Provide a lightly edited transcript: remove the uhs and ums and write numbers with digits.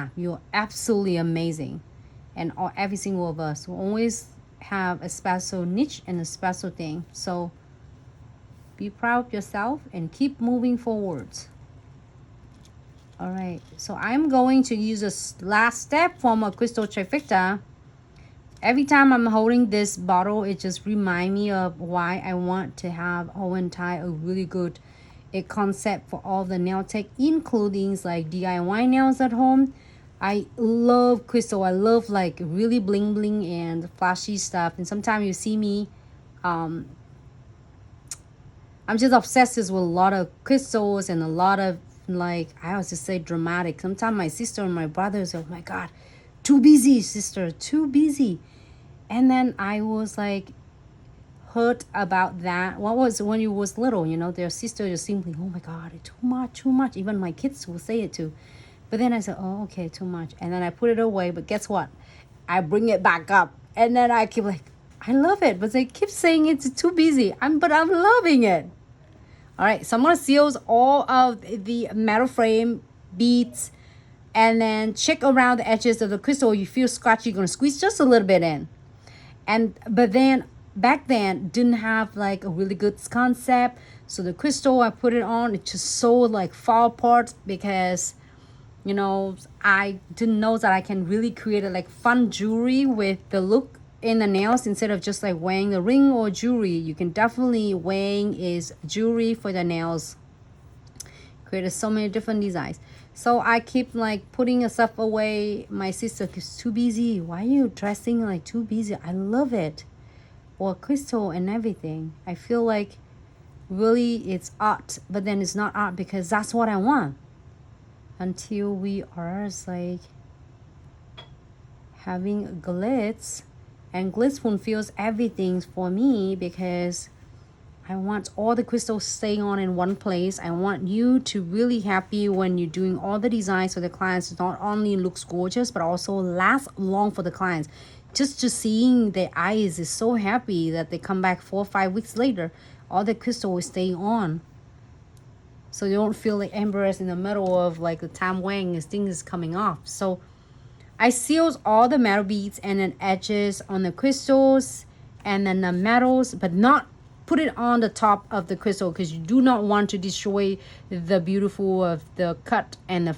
time. You're absolutely amazing. And every single of us will always have a special niche and a special thing. So be proud of yourself and keep moving forwards. All right, so I'm going to use a last step from a crystal trifecta. Every time I'm holding this bottle, it just reminds me of why I want to have Owen tie a really good concept for all the nail tech, including like DIY nails at home. I love crystal. I love like really bling bling and flashy stuff. And sometimes you see me, I'm just obsessed with a lot of crystals and a lot of like I was just say dramatic. Sometimes my sister and my brothers, oh my god, too busy, sister, too busy. And then I was like hurt about that. What was when you was little, their sister just simply, oh my god, too much, too much. Even my kids will say it too. But then I said, oh okay, too much. And then I put it away. But guess what? I bring it back up. And then I keep like, I love it. But they keep saying it's too busy. But I'm loving it. All right, so I'm gonna seal all of the metal frame beads and then check around the edges of the crystal. You feel scratchy, you're gonna squeeze just a little bit in. But then back then didn't have like a really good concept. So the crystal I put it on, it just so like fall apart because I didn't know that I can really create a like fun jewelry with the look in the nails instead of just like wearing the ring or jewelry. You can definitely wearing is jewelry for the nails. Created so many different designs. So I keep like putting stuff away. My sister is too busy. Why are you dressing like too busy? I love it. Or crystal and everything. I feel like really it's art, but then it's not art because that's what I want. Until we are like having glitz, and glitz fulfills everything for me because I want all the crystals staying on in one place. I want you to really happy when you're doing all the designs for the clients. It not only looks gorgeous, but also lasts long for the clients. Just seeing their eyes is so happy that they come back 4 or 5 weeks later. All the crystal will stay on. So you don't feel like embarrassed in the middle of like the time wearing this thing is coming off. So I sealed all the metal beads and then edges on the crystals and then the metals, but not put it on the top of the crystal because you do not want to destroy the beautiful of the cut and the